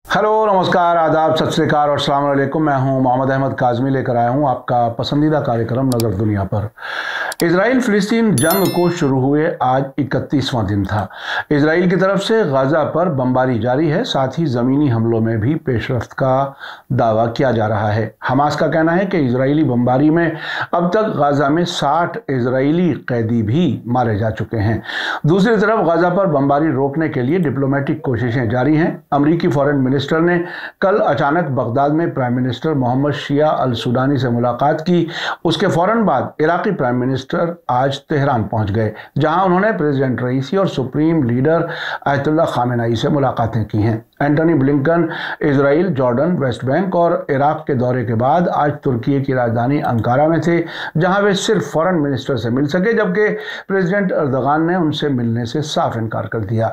Hello, नमस्कार, आदाब, सत श्री अकाल और अस्सलाम वालेकुम। मैं हूं मोहम्मद अहमद काज़मी, लेकर आया हूं आपका पसंदीदा कार्यक्रम नज़र दुनिया पर। इजराइल फ़िलिस्तीन जंग को शुरू हुए आज 31वां दिन था। इजराइल की तरफ से गाज़ा पर बमबारी जारी है, साथ ही ज़मीनी हमलों में भी पेशरफ्त का दावा किया जा रहा है। हमास का कहना है कि इजरायली बमबारी में अब तक गाज़ा में 60 इजरायली कैदी भी मारे जा चुके हैं। दूसरी तरफ गाज़ा पर बमबारी रोकने के लिए डिप्लोमेटिक कोशिशें जारी हैं। अमरीकी फॉरेन मिनिस्टर ने कल अचानक बगदाद में प्राइम मिनिस्टर मोहम्मद शिया अल सुडानी से मुलाकात की। उसके फौरन बाद इराकी प्राइम मिनिस्टर आज तेहरान पहुंच गए, जहां उन्होंने प्रेसिडेंट रईसी और सुप्रीम लीडर आयतुल्ला खामेनेई से मुलाकातें की हैं। Antony Blinken Israel, Jordan, West Bank और इराक के दौरे के बाद आज तुर्की की राजधानी अंकारा में थे, जहां वे सिर्फ फॉरेन मिनिस्टर से मिल सके, जबकि प्रेसिडेंट अर्दगान ने उनसे मिलने से साफ इनकार कर दिया।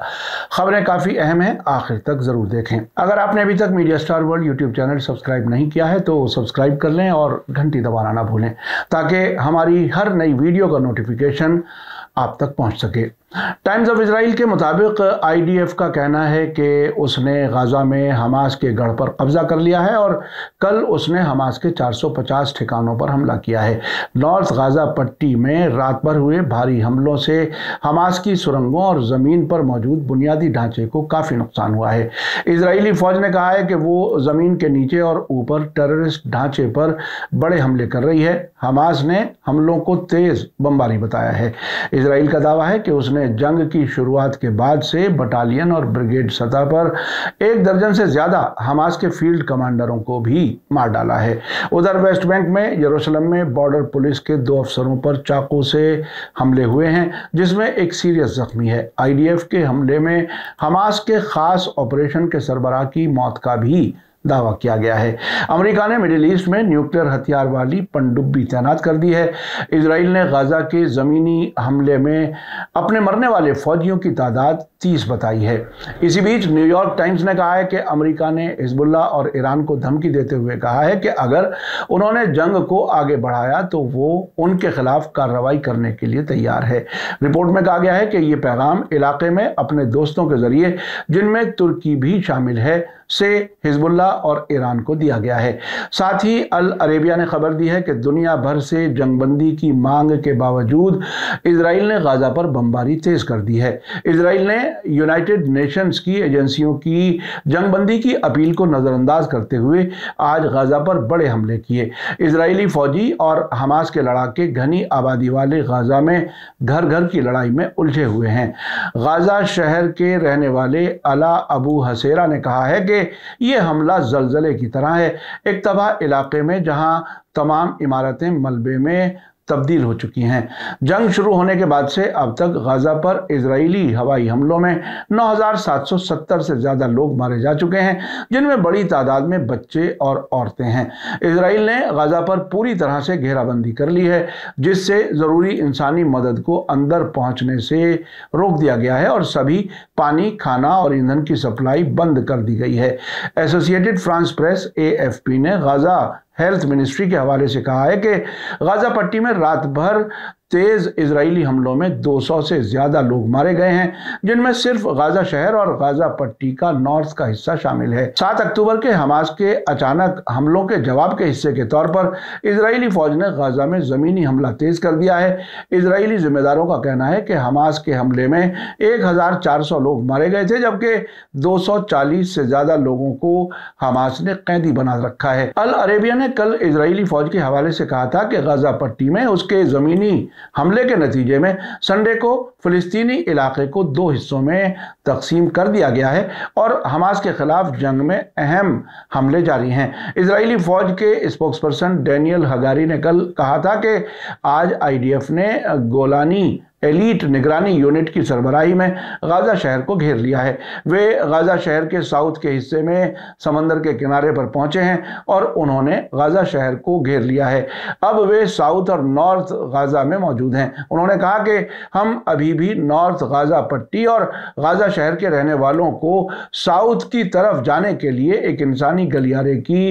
खबरें काफ़ी अहम हैं, आखिर तक ज़रूर देखें। अगर आपने अभी तक media star world YouTube channel subscribe नहीं किया है तो सब्सक्राइब कर लें और घंटी दबाना ना भूलें, ताकि हमारी हर नई वीडियो का नोटिफिकेशन आप तक पहुंच सके। टाइम्स ऑफ इजराइल के मुताबिक आईडीएफ का कहना है कि उसने गाज़ा में हमास के गढ़ पर कब्जा कर लिया है और कल उसने हमास के 450 ठिकानों पर हमला किया है। नॉर्थ गाज़ा पट्टी में रात भर हुए भारी हमलों से हमास की सुरंगों और ज़मीन पर मौजूद बुनियादी ढांचे को काफ़ी नुकसान हुआ है। इजरायली फ़ौज ने कहा है कि वो ज़मीन के नीचे और ऊपर टेररिस्ट ढांचे पर बड़े हमले कर रही है। हमास ने हमलों को तेज़ बमबारी बताया है। इजराइल का दावा है कि उसने जंग की शुरुआत के बाद से बटालियन और ब्रिगेड सतह पर 1 दर्जन से ज्यादा हमास के फील्ड कमांडरों को भी मार डाला है। उधर वेस्ट बैंक में यरूशलेम में बॉर्डर पुलिस के 2 अफसरों पर चाकू से हमले हुए हैं, जिसमें एक सीरियस जख्मी है। आईडीएफ के हमले में हमास के खास ऑपरेशन के सरबराह की मौत का भी दावा किया गया है। अमेरिका ने मिडिल ईस्ट में न्यूक्लियर हथियार वाली पनडुब्बी तैनात कर दी है। इजराइल ने गाज़ा के ज़मीनी हमले में अपने मरने वाले फौजियों की तादाद 30 बताई है। इसी बीच न्यूयॉर्क टाइम्स ने कहा है कि अमेरिका ने हिजबुल्लाह और ईरान को धमकी देते हुए कहा है कि अगर उन्होंने जंग को आगे बढ़ाया तो वो उनके खिलाफ कार्रवाई करने के लिए तैयार है। रिपोर्ट में कहा गया है कि ये पैगाम इलाके में अपने दोस्तों के जरिए, जिनमें तुर्की भी शामिल है, से हिजबुल्लाह और ईरान को दिया गया है। साथ ही अल अरेबिया ने खबर दी है कि दुनिया भर से जंगबंदी की मांग के बावजूद इजराइल ने गाज़ा पर बमबारी तेज कर दी है। इजराइल ने यूनाइटेड नेशंस की एजेंसियों की जंगबंदी की अपील को नज़रअंदाज करते हुए आज गाज़ा पर बड़े हमले किए। इजरायली फौजी और हमास के लड़ाके घनी आबादी वाले गाज़ा में घर घर की लड़ाई में उलझे हुए हैं। गाज़ा शहर के रहने वाले अला अबू हसेरा ने कहा है कि यह हमला ज़लज़ले की तरह है, एक तबाह इलाके में जहां तमाम इमारतें मलबे में तब्दील हो चुकी हैं। जंग शुरू होने के बाद से अब तक गाज़ा पर इजरायली हवाई हमलों में 9,770 से ज़्यादा लोग मारे जा चुके हैं, जिनमें बड़ी तादाद में बच्चे और औरतें हैं। इजराइल ने गाज़ा पर पूरी तरह से घेराबंदी कर ली है, जिससे ज़रूरी इंसानी मदद को अंदर पहुंचने से रोक दिया गया है और सभी पानी, खाना और ईंधन की सप्लाई बंद कर दी गई है। एसोसिएटेड फ्रांस प्रेस AFP ने गाज़ा हेल्थ मिनिस्ट्री के हवाले से कहा है कि गाज़ा पट्टी में रात भर तेज इजरायली हमलों में 200 से ज्यादा लोग मारे गए हैं, जिनमें सिर्फ गाज़ा शहर और गाज़ा पट्टी का नॉर्थ का हिस्सा शामिल है। 7 अक्टूबर के हमास के अचानक हमलों के जवाब के हिस्से के तौर पर इजरायली फौज ने गाज़ा में जमीनी हमला तेज कर दिया है। इजरायली जिम्मेदारों का कहना है कि हमास के हमले में 1400 लोग मारे गए थे, जबकि 240 से ज्यादा लोगों को हमास ने कैदी बना रखा है। अल अरेबिया ने कल इजरायली फौज के हवाले से कहा था कि गाज़ा पट्टी में उसके जमीनी हमले के नतीजे में संडे को फिलिस्तीनी इलाके को 2 हिस्सों में तकसीम कर दिया गया है और हमास के खिलाफ जंग में अहम हमले जारी हैं। इजरायली फौज के स्पोक्सपर्सन डैनियल हगारी ने कल कहा था कि आज आईडीएफ ने गोलानी एलीट निगरानी यूनिट की सरबराही में गाज़ा शहर को घेर लिया है। वे गाज़ा शहर के साउथ के हिस्से में समंदर के किनारे पर पहुंचे हैं और उन्होंने गाज़ा शहर को घेर लिया है। अब वे साउथ और नॉर्थ गाज़ा में मौजूद हैं। उन्होंने कहा कि हम अभी ابھی भी नॉर्थ गाजा पट्टी और गाजा शहर के रहने वालों को साउथ की तरफ जाने के लिए एक इंसानी गलियारे की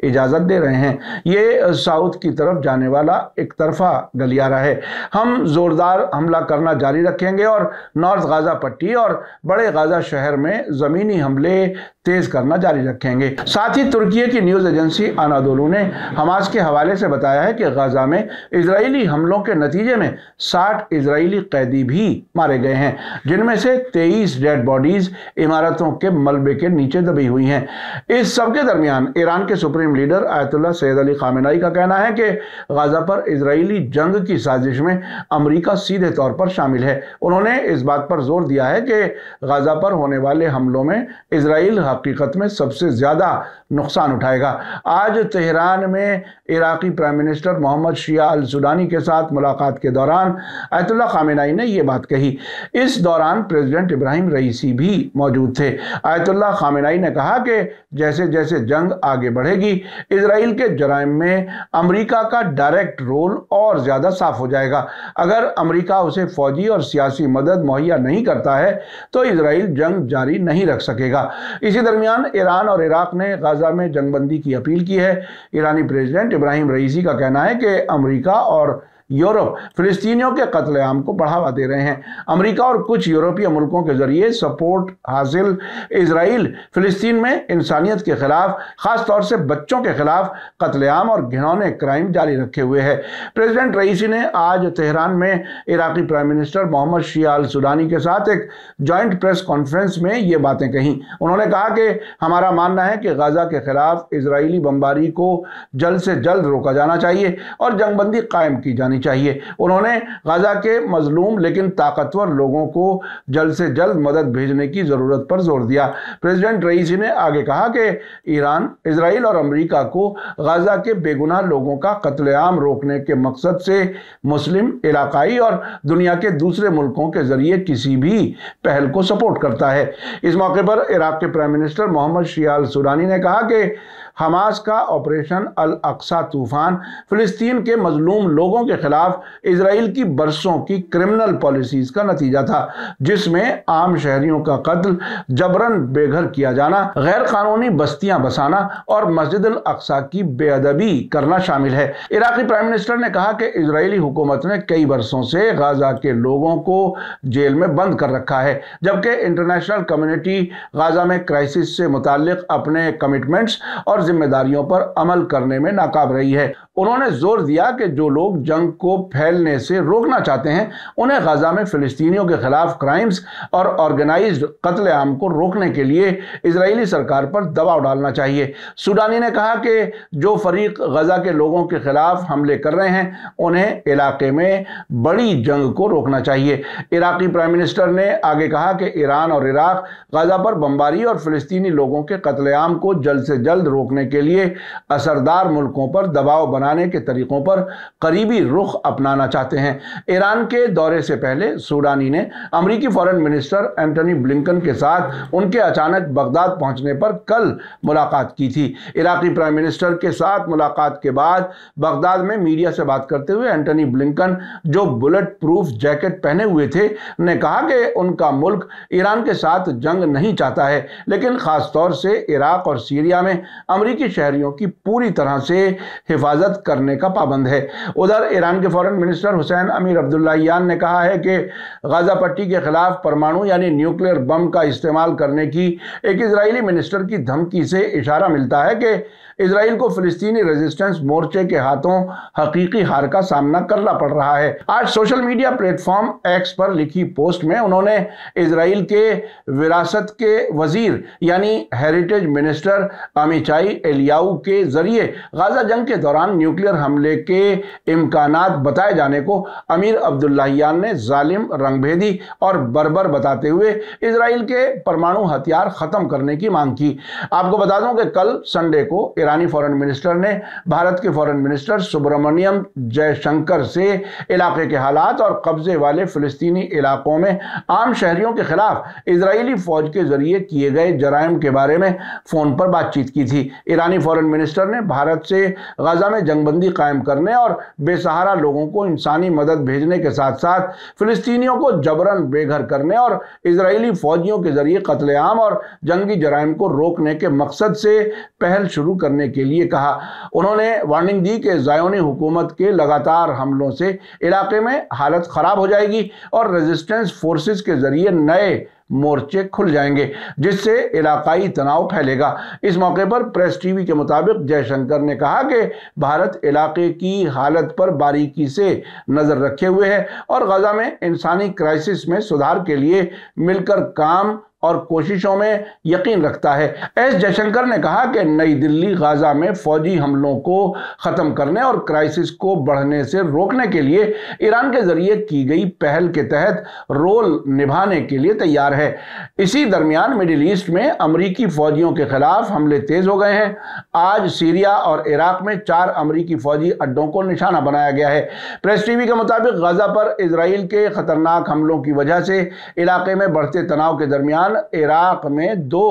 इजाज़त दे रहे हैं। ये साउथ की तरफ जाने वाला एक तरफा गलियारा है। हम ज़ोरदार हमला करना जारी रखेंगे और नॉर्थ गाजा पट्टी और बड़े गाजा शहर में ज़मीनी हमले तेज करना जारी रखेंगे। साथ ही तुर्की की न्यूज़ एजेंसी अनादोलू ने हमास के हवाले से बताया है कि गाजा में इजरायली हमलों के नतीजे में 60 इजरायली कैदी भी मारे गए हैं, जिनमें से 23 डेड बॉडीज इमारतों के मलबे के नीचे दबी हुई हैं। इस सब के दरमियान ईरान के supreme leader Ayatollah Syed Ali Khamenei का कहना है कि गाजा पर इजरायली जंग की साजिश में अमेरिका सीधे तौर पर शामिल है। उन्होंने इस बात पर जोर दिया है कि गाजा पर होने वाले हमलों में इजराइल हकीकत में सबसे ज्यादा नुकसान उठाएगा। आज तेहरान में इराकी प्राइम मिनिस्टर मोहम्मद शिया अल सुडानी के साथ मुलाकात के दौरान आयतुल्लाह खामेनेई ने यह बात कही। इस दौरान प्रेसिडेंट इब्राहिम रईसी भी मौजूद थे। आयतुल्लाह खामेनेई ने कहा कि जैसे जैसे जंग आगे बढ़ेगी, इजराइल के जराइम में अमेरिका का डायरेक्ट रोल और ज्यादा साफ हो जाएगा। अगर अमेरिका उसे फौजी और सियासी मदद मुहैया नहीं करता है तो इजराइल जंग जारी नहीं रख सकेगा। इसी दरमियान ईरान और इराक ने गाजा में जंगबंदी की अपील की है। ईरानी प्रेसिडेंट इब्राहिम रईसी का कहना है कि अमेरिका और यूरोप फिलिस्तीनियों के कत्लेआम को बढ़ावा दे रहे हैं। अमेरिका और कुछ यूरोपीय मुल्कों के जरिए सपोर्ट हासिल इजराइल फिलिस्तीन में इंसानियत के खिलाफ, खास तौर से बच्चों के खिलाफ कत्लेआम और घिनौने क्राइम जारी रखे हुए है। प्रेसिडेंट रईसी ने आज तेहरान में इराकी प्राइम मिनिस्टर मोहम्मद शिया अल सुडानी के साथ एक जॉइंट प्रेस कॉन्फ्रेंस में ये बातें कही। उन्होंने कहा कि हमारा मानना है कि गाजा के खिलाफ इजरायली बमबारी को जल्द से जल्द रोका जाना चाहिए और जंगबंदी कायम की जानी चाहिए। उन्होंने गाजा के मजलूम लेकिन ताकतवर लोगों को जल्द से जल्द मदद भेजने की जरूरत पर जोर दिया। प्रेसिडेंट रईसी ने आगे कहा कि ईरान, इजराइल और अमेरिका को गाजा के बेगुनाह लोगों का कत्लेआम रोकने के मकसद से मुस्लिम, इलाकाई और दुनिया के दूसरे मुल्कों के जरिए किसी भी पहल को सपोर्ट करता है। इस मौके पर इराक के प्राइम मिनिस्टर मोहम्मद शिया अल सुडानी ने कहा कि हमास का ऑपरेशन अल अक्सा तूफान फिलिस्तीन के मजलूम लोगों के खिलाफ इजराइल की बरसों की क्रिमिनल पॉलिसीज का नतीजा था, जिसमें आम शहरियों का कत्ल, जबरन बेघर किया जाना, गैर कानूनी बस्तियां बसाना और मस्जिद अल अक्सा की बेअदबी करना शामिल है। इराकी प्राइम मिनिस्टर ने कहा कि इजरायली हुकूमत ने कई बरसों से गाजा के लोगों को जेल में बंद कर रखा है, जबकि इंटरनेशनल कम्युनिटी गाजा में क्राइसिस से मुताल्लिक अपने कमिटमेंट्स और जिम्मेदारियों पर अमल करने में नाकाम रही है। उन्होंने जोर दिया कि जो लोग जंग को फैलने से रोकना चाहते हैं, उन्हें गाजा में फिलिस्तीनियों के खिलाफ क्राइम्स और ऑर्गेनाइज्ड कत्लेआम को रोकने के लिए इजरायली सरकार पर दबाव डालना चाहिए। सुडानी ने कहा कि जो फरीक गाजा के लोगों के खिलाफ हमले कर रहे हैं, उन्हें इलाके में बड़ी जंग को रोकना चाहिए। इराकी प्राइम मिनिस्टर ने आगे कहा कि ईरान और इराक गाजा पर बमबारी और फिलिस्तीनी लोगों के कत्लेआम को जल्द से जल्द रोकने के लिए असरदार मुल्कों पर दबाव बनाने के तरीकों पर करीबी रुख अपनाना चाहते हैं। ईरान के दौरे से पहले सुडानी ने अमेरिकी फॉरेन मिनिस्टर एंटनी ब्लिंकन के साथ उनके अचानक बगदाद पहुंचने पर कल मुलाकात की थी। इराकी प्राइम मिनिस्टर के साथ मुलाकात के बाद बगदाद में मीडिया से बात करते हुए एंटनी ब्लिंकन, जो बुलेट प्रूफ जैकेट पहने हुए थे, ने कहा कि उनका मुल्क ईरान के साथ जंग नहीं चाहता है, लेकिन खास तौर से इराक और सीरिया में अमेरिकी शहरियों की पूरी तरह से हिफाजत करने का पाबंद है। उधर ईरान के फॉरेन मिनिस्टर हुसैन अमीर अब्दुल्लाहियान ने कहा है कि गाजा पट्टी के खिलाफ परमाणु यानी न्यूक्लियर बम का इस्तेमाल करने की एक इजरायली मिनिस्टर की धमकी से इशारा मिलता है कि इजराइल को फिलिस्तीनी रेजिस्टेंस मोर्चे के हाथों हकीकी हार का सामना करना पड़ रहा है। आज सोशल मीडिया प्लेटफॉर्म एक्स पर लिखी पोस्ट में उन्होंने इजराइल के विरासत के वजीर यानी हेरिटेज मिनिस्टर अमीचाई एलियाऊ के जरिए गाजा जंग के दौरान न्यूक्लियर हमले के इम्कानात बताए जाने को अमीर अब्दुल्लाहियान ने जालिम, रंगभेदी और बर्बर बताते हुए इजराइल के परमाणु हथियार खत्म करने की मांग की। आपको बता दूं कि कल संडे को ईरानी फॉरेन मिनिस्टर ने भारत के फॉरेन मिनिस्टर सुब्रमण्यम जयशंकर से इलाके के हालात और कब्जे वाले फिलिस्तीनी इलाकों में आम शहरियों के खिलाफ इजरायली फौज के जरिए किए गए जराइम के बारे में फोन पर बातचीत की थी। ईरानी फॉरेन मिनिस्टर ने भारत से गाजा में जंगबंदी कायम करने और बेसहारा लोगों को इंसानी मदद भेजने के साथ साथ फिलिस्तीनियों को जबरन बेघर करने और इजरायली फौजियों के जरिए कत्लेआम और जंगी जराइम को रोकने के मकसद से पहल शुरू करने के लिए कहा। उन्होंने वार्निंग दी कि ज़ायोनी हुकूमत के लगातार हमलों से इलाके में हालत खराब हो जाएगी और रेजिस्टेंस फोर्सेस के जरिए नए मोर्चे खुल जाएंगे, जिससे इलाकाई तनाव फैलेगा। इस मौके पर प्रेस टीवी के मुताबिक जयशंकर ने कहा कि भारत इलाके की हालत पर बारीकी से नजर रखे हुए है और गाजा में इंसानी क्राइसिस में सुधार के लिए मिलकर काम और कोशिशों में यकीन रखता है। एस जयशंकर ने कहा कि नई दिल्ली गाजा में फौजी हमलों को खत्म करने और क्राइसिस को बढ़ने से रोकने के लिए ईरान के जरिए की गई पहल के तहत रोल निभाने के लिए तैयार है। इसी दरमियान मिडिल ईस्ट में अमरीकी फौजियों के खिलाफ हमले तेज हो गए हैं। आज सीरिया और इराक में 4 अमरीकी फौजी अड्डों को निशाना बनाया गया है। प्रेस टीवी के मुताबिक गाजा पर इजराइल के खतरनाक हमलों की वजह से इलाके में बढ़ते तनाव के दरमियान इराक में 2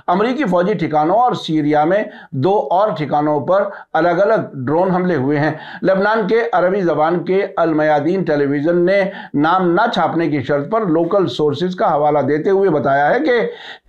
अमरीकी फौजी ठिकानों और सीरिया में 2 और ठिकानों पर अलग अलग ड्रोन हमले हुए हैं। लेबनान के अरबी जबान के अल मयादीन टेलीविजन ने नाम न छापने की शर्त पर लोकल सोर्सेज का हवाला देते हुए बताया है कि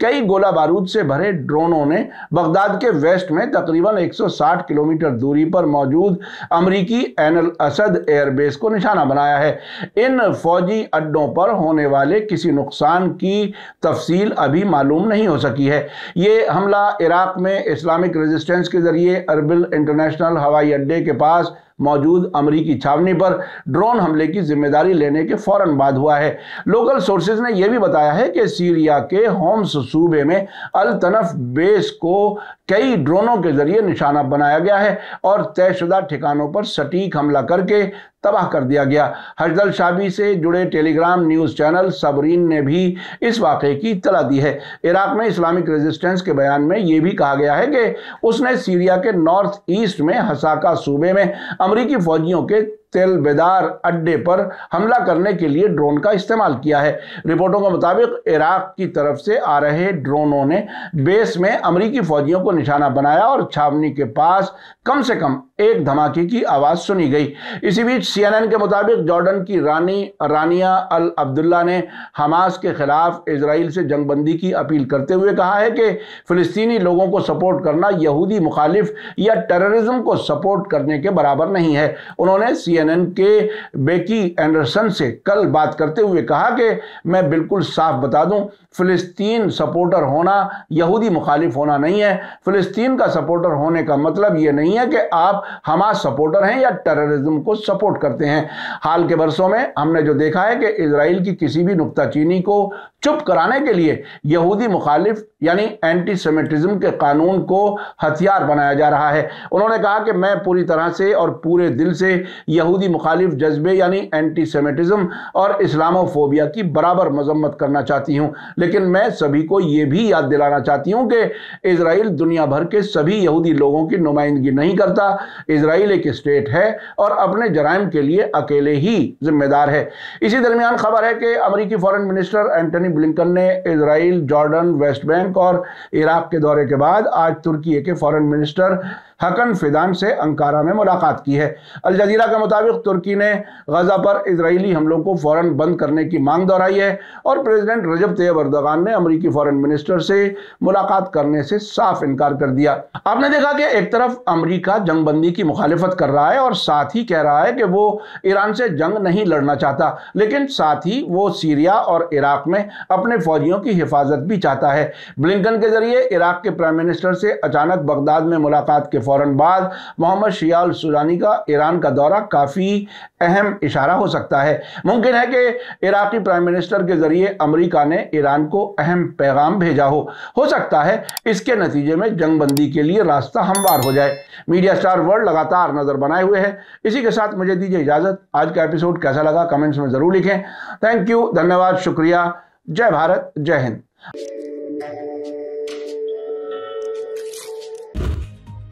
कई गोला बारूद से भरे ड्रोनों ने बगदाद के वेस्ट में तकरीबन 160 किलोमीटर दूरी पर मौजूद अमरीकी ऐन अल असद एयरबेस को निशाना बनाया है। इन फौजी अड्डों पर होने वाले किसी नुकसान की तफसील अभी मालूम नहीं हो सकी है। ये हमला इराक में इस्लामिक रेजिस्टेंस के जरिए अरबिल इंटरनेशनल हवाई अड्डे के पास मौजूद अमरीकी छावनी पर ड्रोन हमले की जिम्मेदारी लेने के फौरन बाद हुआ है। लोकल सोर्सेज ने यह भी बताया है कि सीरिया के होम्स सूबे में अल तनफ बेस को कई ड्रोनों के जरिए निशाना बनाया गया है और तयशुदा ठिकानों पर सटीक हमला करके तबाह कर दिया गया। हजदल शाबी से जुड़े टेलीग्राम न्यूज़ चैनल सबरीन ने भी इस वाक़े की इत्तला दी है। इराक में इस्लामिक रेजिस्टेंस के बयान में यह भी कहा गया है कि उसने सीरिया के नॉर्थ ईस्ट में हसाका सूबे में अमरीकी फौजियों के तेल बेदार अड्डे पर हमला करने के लिए ड्रोन का इस्तेमाल किया है। रिपोर्टों के मुताबिक इराक की तरफ से आ रहे ड्रोनों ने बेस में अमरीकी फौजियों को निशाना बनाया और छावनी के पास कम से कम एक धमाके की आवाज सुनी गई। इसी बीच CNN के मुताबिक जॉर्डन की रानी रानिया अल अब्दुल्ला ने हमास के खिलाफ इजराइल से जंगबंदी की अपील करते हुए कहा है कि फिलिस्तीनी लोगों को सपोर्ट करना यहूदी मुखालिफ या टेररिज्म को सपोर्ट करने के बराबर नहीं है। उन्होंने CNN के बेकी एंडरसन से कल बात करते हुए कहा कि मैं बिल्कुल साफ बता दूं, फिलिस्तीन सपोर्टर होना यहूदी मुखालिफ होना नहीं है। फिलिस्तीन का सपोर्टर होने का मतलब यह नहीं है कि आप हमास सपोर्टर हैं या टेररिज्म को सपोर्ट करते हैं। हाल के बरसों में हमने जो देखा है कि इजराइल की किसी भी नुक्ताचीनी को चुप कराने के लिए यहूदी मुखालिफ यानी एंटी सेमिटिज्म के कानून को हथियार बनाया जा रहा है। उन्होंने कहा कि मैं पूरी तरह से और पूरे दिल से यहूदी मुखालिफ जज्बे यानी एंटी सेमिटिज्म और इस्लामोफोबिया की बराबर मजम्मत करना चाहती हूं, लेकिन मैं सभी को यह भी याद दिलाना चाहती हूं कि इजराइल दुनिया भर के सभी यहूदी लोगों की नुमाइंदगी नहीं करता। इजराइल एक स्टेट है और अपने जराइम के लिए अकेले ही जिम्मेदार है। इसी दरमियान खबर है कि अमेरिकी फॉरेन मिनिस्टर एंटनी ब्लिंकन ने इजराइल, जॉर्डन, वेस्ट बैंक और इराक के दौरे के बाद आज तुर्की के फॉरेन मिनिस्टर हकन फिदान से अंकारा में मुलाकात की है। अल जजीरा के मुताबिक तुर्की ने गजा पर इजरायली हमलों को फौरन बंद करने की मांग दोहराई है और प्रेसिडेंट रजब तैयब अर्दोगान ने अमेरिकी फॉरेन मिनिस्टर से मुलाकात करने से साफ इनकार कर दिया। आपने देखा कि एक तरफ अमेरिका जंगबंदी की मुखालिफत कर रहा है और साथ ही कह रहा है कि वो ईरान से जंग नहीं लड़ना चाहता, लेकिन साथ ही वो सीरिया और इराक में अपने फौजियों की हिफाजत भी चाहता है। ब्लिंकन के जरिए इराक के प्राइम मिनिस्टर से अचानक बगदाद में मुलाकात के फौरन बाद मोहम्मद शिया अल सुदानी का ईरान का दौरा काफी अहम इशारा हो सकता है। मुमकिन है कि इराकी प्राइम मिनिस्टर के जरिए अमेरिका ने ईरान को अहम पैगाम भेजा हो सकता है इसके नतीजे में जंगबंदी के लिए रास्ता हमवार हो जाए। मीडिया स्टार वर्ल्ड लगातार नजर बनाए हुए है। इसी के साथ मुझे दीजिए इजाजत। आज का एपिसोड कैसा लगा कमेंट्स में जरूर लिखें। थैंक यू, धन्यवाद, शुक्रिया। जय भारत, जय हिंद।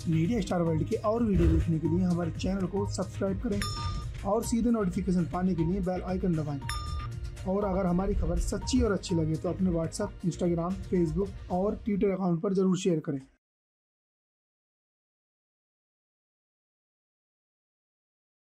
मीडिया स्टार वर्ल्ड के और वीडियो देखने के लिए हमारे चैनल को सब्सक्राइब करें और सीधे नोटिफिकेशन पाने के लिए बेल आइकन दबाएं। और अगर हमारी खबर सच्ची और अच्छी लगे तो अपने व्हाट्सएप, इंस्टाग्राम, फेसबुक और ट्विटर अकाउंट पर जरूर शेयर करें।